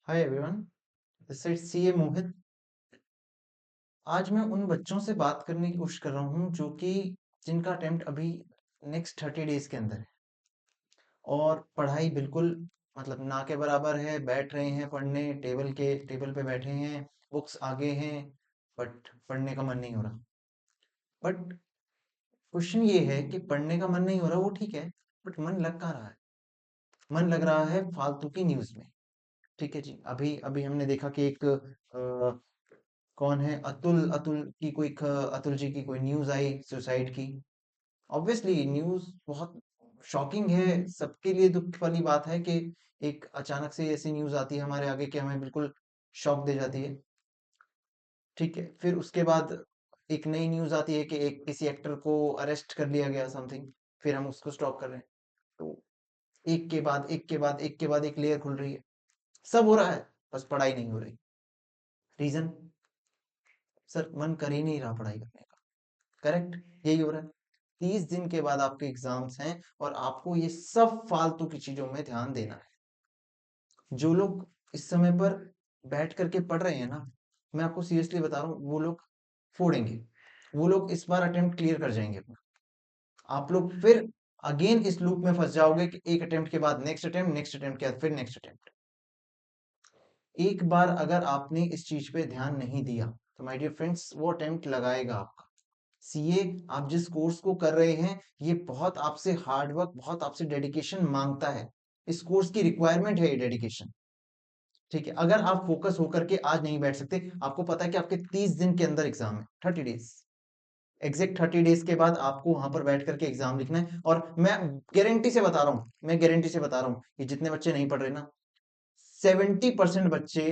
Hi everyone, this is CA Mohit. आज मैं उन बच्चों से बात करने की कोशिश कर रहा हूँ जो कि जिनका अटेम्प्ट अभी नेक्स्ट 30 डेज के अंदर है और पढ़ाई बिल्कुल मतलब ना के बराबर है। बैठ रहे हैं पढ़ने, टेबल पे बैठे हैं, बुक्स आगे हैं, बट पढ़ने का मन नहीं हो रहा। बट क्वेश्चन ये है कि पढ़ने का मन नहीं हो रहा, वो ठीक है, बट मन लग कहाँ रहा है? मन लग रहा है फालतू की न्यूज में। ठीक है जी, अभी अभी हमने देखा कि एक कौन है, अतुल अतुल की कोई अतुल जी की कोई न्यूज आई सुसाइड की। ऑब्वियसली न्यूज बहुत शॉकिंग है, सबके लिए दुख वाली बात है कि एक अचानक से ऐसी न्यूज आती है हमारे आगे कि हमें बिल्कुल शॉक दे जाती है। ठीक है, फिर उसके बाद एक नई न्यूज आती है कि एक किसी एक्टर को अरेस्ट कर लिया गया समथिंग, फिर हम उसको स्टॉप कर रहे हैं। तो एक के बाद एक के बाद एक के बाद एक लेयर खुल रही है, सब हो रहा है, बस पढ़ाई नहीं हो रही। रीजन? सर मन कर ही नहीं रहा पढ़ाई करने का। करेक्ट, यही हो रहा है। 30 दिन के बाद आपके एग्जाम्स हैं और आपको ये सब फालतू की चीजों में ध्यान देना है। जो लोग इस समय पर बैठ करके पढ़ रहे हैं ना, मैं आपको सीरियसली बता रहा हूँ, वो लोग फोड़ेंगे। वो लोग इस बार अटेम्प्ट क्लियर कर जाएंगे अपना। आप लोग फिर अगेन इस लूप में फंस जाओगे कि एक अटेम्प्ट के बाद नेक्स्ट अटेम्प्ट, नेक्स्ट अटेम्प्ट के बाद फिर नेक्स्ट अटेम्प्ट। एक बार अगर आपने इस चीज पे ध्यान नहीं दिया तो माय डियर फ्रेंड्स, वो अटेम्प्ट लगाएगा आपका। सीए, आप जिस कोर्स को कर रहे हैं, ये बहुत आपसे हार्ड वर्क, बहुत आपसे डेडिकेशन मांगता है। इस कोर्स की रिक्वायरमेंट है ये डेडिकेशन। ठीक है, अगर आप फोकस होकर के आज नहीं बैठ सकते, आपको पता है कि आपके 30 दिन के अंदर एग्जाम है, 30 डेज, एग्जैक्ट 30 डेज के बाद आपको वहां पर बैठ करके एग्जाम लिखना है। और मैं गारंटी से बता रहा हूँ, मैं गारंटी से बता रहा हूँ, ये जितने बच्चे नहीं पढ़ रहे ना, 70% बच्चे,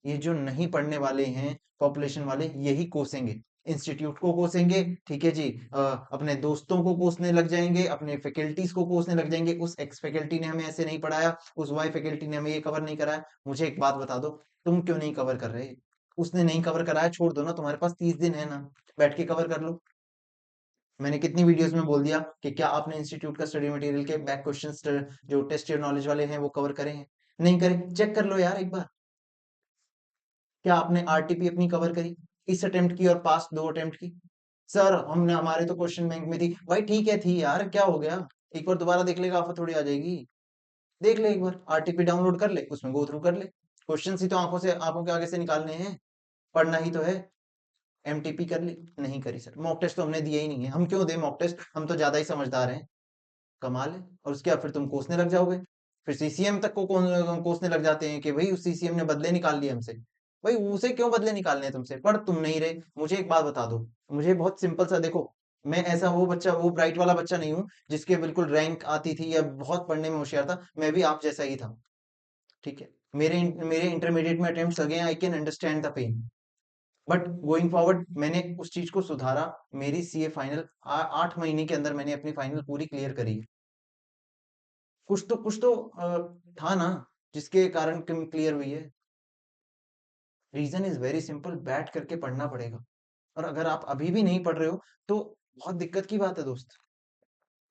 ये जो नहीं पढ़ने वाले हैं पॉपुलेशन वाले, यही कोसेंगे। इंस्टीट्यूट को कोसेंगे, ठीक है जी, अपने दोस्तों को कोसने लग जाएंगे, अपने फैकल्टीज को कोसने लग जाएंगे, उस एक्स फैकल्टी ने हमें ऐसे नहीं पढ़ाया, उस वाई फैकल्टी ने हमें ये कवर नहीं कराया। मुझे एक बात बता दो, तुम क्यों नहीं कवर कर रहे? उसने नहीं कवर कराया, छोड़ दो ना, तुम्हारे पास 30 दिन है ना, बैठ के कवर कर लो। मैंने कितनी वीडियोस में बोल दिया कि क्या आपने इंस्टीट्यूट का स्टडी मटेरियल के बैक क्वेश्चंस जो टेस्ट योर नॉलेज वाले हैं वो कवर करे हैं? नहीं करे, चेक कर लो यार एक बार। क्या आपने आरटीपी अपनी कवर करी इस अटेम्प्ट की और पास 2 अटेम्प्ट की? सर हमने, हमारे तो क्वेश्चन बैंक में थी। भाई ठीक है, थी यार, क्या हो गया? एक बार दोबारा देख लेगा, आफत थोड़ी आ जाएगी। देख ले एक बार, आरटीपी डाउनलोड कर ले, उसमें गो थ्रू कर ले। क्वेश्चन ही तो आंखों से, आंखों के आगे से निकालने हैं, पढ़ना ही तो है। एमटीपी कर ली? नहीं करी सर। मॉक टेस्ट तो हमने दिए ही नहीं है, हम क्यों दे मॉक टेस्ट, हम तो ज्यादा ही समझदार हैं। कमाल है। और उसके बाद फिर तुम कोसने लग जाओगे, फिर सीसीएम तक को कोसने लग जाते हैं कि भाई उस सीसीएम ने बदले निकाल लिए हमसे। भाई उसे क्यों बदले निकालने हैं तुमसे? पढ़ तुम नहीं रहे। मुझे एक बात बता दो, मुझे बहुत सिंपल सा देखो, मैं ऐसा वो बच्चा, वो ब्राइट वाला बच्चा नहीं हूँ जिसके बिल्कुल रैंक आती थी या बहुत पढ़ने में होशियार था। मैं भी आप जैसा ही था। ठीक है, मेरे मेरे इंटरमीडिएट में अटेम्प्ट्स लगे हैं, I can understand the pain. But going forward मैंने उस चीज को सुधारा। मेरी सीए फाइनल 8 महीने के अंदर मैंने अपनी फाइनल पूरी क्लियर करी है। कुछ तो था ना जिसके कारण क्लियर हुई है। रीजन इज वेरी सिंपल, बैठ करके पढ़ना पड़ेगा। और अगर आप अभी भी नहीं पढ़ रहे हो तो बहुत दिक्कत की बात है दोस्त।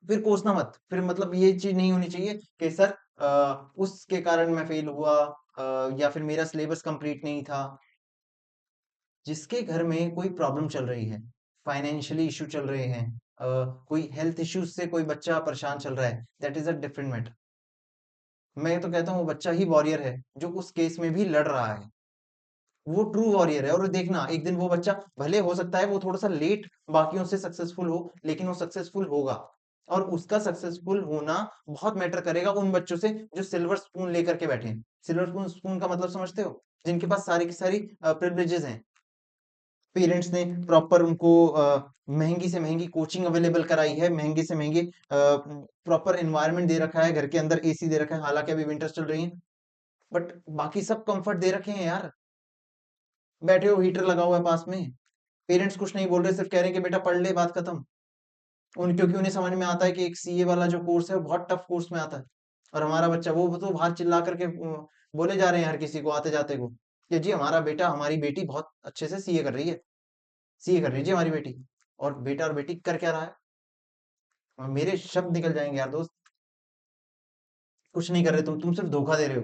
फिर कोसना मत, फिर मतलब ये चीज नहीं होनी चाहिए कि सर उसके कारण मैं फेल हुआ, या फिर मेरा सिलेबस कंप्लीट नहीं था। जिसके घर में कोई प्रॉब्लम चल रही है, फाइनेंशियली इशू चल रहे हैं, कोई हेल्थ इश्यूज से कोई बच्चा परेशान चल रहा है, that is a different matter. मैं तो कहता हूँ वो बच्चा ही वॉरियर है जो उस केस में भी लड़ रहा है। वो ट्रू वॉरियर है। और देखना, एक दिन वो बच्चा, भले हो सकता है वो थोड़ा सा लेट बाकियों से सक्सेसफुल हो, लेकिन वो सक्सेसफुल होगा। और उसका सक्सेसफुल होना बहुत मैटर करेगा उन बच्चों से जो सिल्वर स्पून लेकर के बैठे हैं। सिल्वर स्पून, स्पून का मतलब समझते हो? जिनके पास सारी की सारी प्रिविलेजेस हैं। पेरेंट्स ने प्रॉपर उनको महंगी से महंगी कोचिंग अवेलेबल कराई है, महंगे से महंगे प्रॉपर एनवायरनमेंट दे रखा है, घर के अंदर एसी दे रखा है, हालांकि अभी विंटर्स चल रही है, बट बाकी सब कंफर्ट दे रखे हैं यार। बैठे हो, हीटर लगा हुआ है पास में, पेरेंट्स कुछ नहीं बोल रहे, सिर्फ कह रहे हैं कि बेटा पढ़ ले, बात खत्म। क्योंकि उन्हें समझ में आता है कि एक सीए वाला जो कोर्स है वो बहुत टफ कोर्स में आता है। और हमारा बच्चा, वो तो बाहर चिल्ला करके बोले जा रहे हैं हर किसी को आते जाते को कि जी हमारा बेटा, हमारी बेटी बहुत अच्छे से सीए कर रही है, सीए कर रही है जी हमारी बेटी। और बेटा और बेटी कर क्या रहा है? मेरे शब्द निकल जाएंगे यार दोस्त। कुछ नहीं कर रहे तुम सिर्फ धोखा दे रहे हो।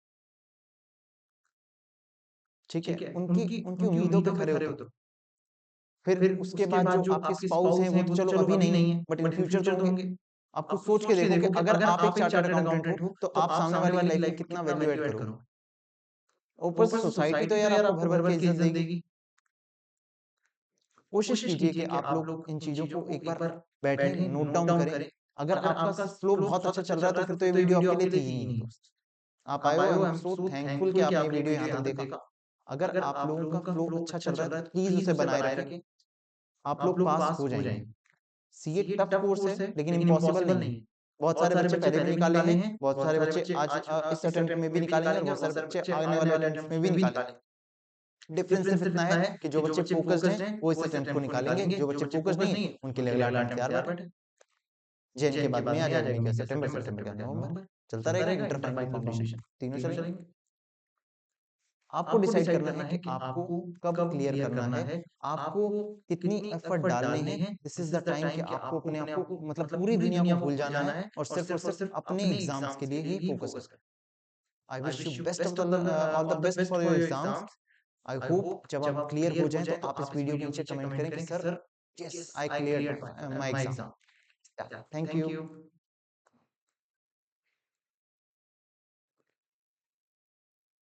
ठीक है? ठीक है? उनकी उनकी उनकी उनकी उम्मीदों पे उम्मीदों पे खरे खरे उतरो। उतरो। फिर फिर उसके उसके बाद जो बाद जो आपके आपके स्पाउस हैं, स्पाउस वो हैं, तो वो तो चलो चलो अभी अभी नहीं है, नहीं है, but in but in future तो फ्यूचर तो होंगे। होंगे। आपको आपको सोच के सोच के देखो कि देखो कि अगर अगर आप एक आप एक चार्टर्ड चार्टर्ड अकाउंटेंट अकाउंटेंट हो, हो, तो तो आप आप सामने सामने वाले की वाले की लाइफ में लाइफ में कितना कितना वैल्यू वैल्यू ऐड ऐड करोगे। करोगे। ऊपर से ऊपर से सोसाइटी तो सोसाइटी तो यार यार आपको आपको भर-भर के भर-भर के इज़्ज़त इज़्ज़त देगी। देगी। कोशिश कोशिश कीजिए कि कीजिए कि आप आप लोग लोग इन इन चीज़ों चीज़ों को को एक एक बार बार बैठें, बैठें, नोट नोट डाउन डाउन करें। करें। अगर अगर आपका आपका फ्लो फ्लो बहुत बहुत अच्छा अच्छा चल चल रहा है, रहा तो है, फिर तो तो फिर ये तो ये वीडियो वीडियो आपके लिए आपके थी लिए ही थी ही नहीं नहीं। दोस्त। आप आए आप हो, आए आई हो, am I am so so thankful कि थैंकफुल कि आपने ये आपने ये वीडियो वीडियो यहाँ तक यहाँ तक देखा। देखा। अगर अगर आप आप लोगों का लोगों का फ्लो फ्लो अच्छा अच्छा चल रहा चल है, रहा तो है, तो प्लीज़ प्लीज़ उसे उसे बनाए बनाए रखें। रखें। आप आप लोग लोग पास पास हो हो जाएँगे। जाएँगे। CA CA tough tough course है, कोर्स है, लेकिन लेकिन इम्पॉसिबल इम्पॉसिबल नहीं है। नहीं है। बहुत सारे बहुत सारे बच्चे बच्चे पहले भी पहले भी निकाले निकाले हैं, हैं, बहुत बहुत सारे सारे बच्चे बच्चे आज आज इस इस अटेम्प्ट में अटेम्प्ट भी में भी निकालेंगे और निकालेंगे, बहुत और सारे बहुत सारे बच्चे बच्चे आने वाले आने वाले अटेम्प्ट्स में अटेम्प्ट्स भी में भी निकालेंगे। निकालेंगे। डिफरेंस डिफरेंस सिर्फ सिर्फ इतना इतना है है कि जो कि जो बच्चे बच्चे फ़ोकस्ड हैं, फ़ोकस्ड हैं, वो इस वो इस अटेम्प्ट को अटेम्प्ट को निकालेंगे। निकालेंगे। जो जो बच्चे बच्चे फ़ोकस्ड नहीं फ़ोकस्ड हैं, नहीं है, उनके लिए उनके लिए अगला अगला अटेम्प्ट अटेम्प्ट तैयार तैयार बैठे। बैठे। जेईई के जेईई के बाद बाद में आ में आ जाएगा जाएगा यूनिका यूनिका सितंबर, सितंबर, सितंबर के सितंबर बाद के बाद नवंबर। नवंबर। चलता चलता रहेगा, रहेगा, inter inter final final foundation foundation, तीनों तीनों चलेंगे। चलेंगे। आपको आपको डिसाइड डिसाइड करना है करना कि है कि आपको आपको कब कब क्लियर क्लियर करना करना है, है, आपको आपको कितनी कितनी एफर्ट एफर्ट डालने डालने हैं। हैं। This is this the is the time कि टाइम कि आपको आपको अपने आप अपने को आप को मतलब मतलब पूरी पूरी दुनिया को दुनिया को भूल भूल जाना जाना है है, और सिर्फ़ और और सिर्फ़ सिर्फ अपने अपने एग्ज़ाम्स के एग्ज़ाम्स लिए के लिए ही ही फ़ोकस फ़ोकस करें। करें। I I wish you wish you best of best the of the all the all the best best for your for your exams. Exams. I I hope hope जब जब आप आप clear हो clear हो जाएँ, तो जाएँ, तो आप इस आप इस वीडियो के वीडियो के नीचे नीचे कमेंट कमेंट करें कि करें कि sir, sir, yes yes I I cleared cleared my my exam. Exam. Thank thank you. You.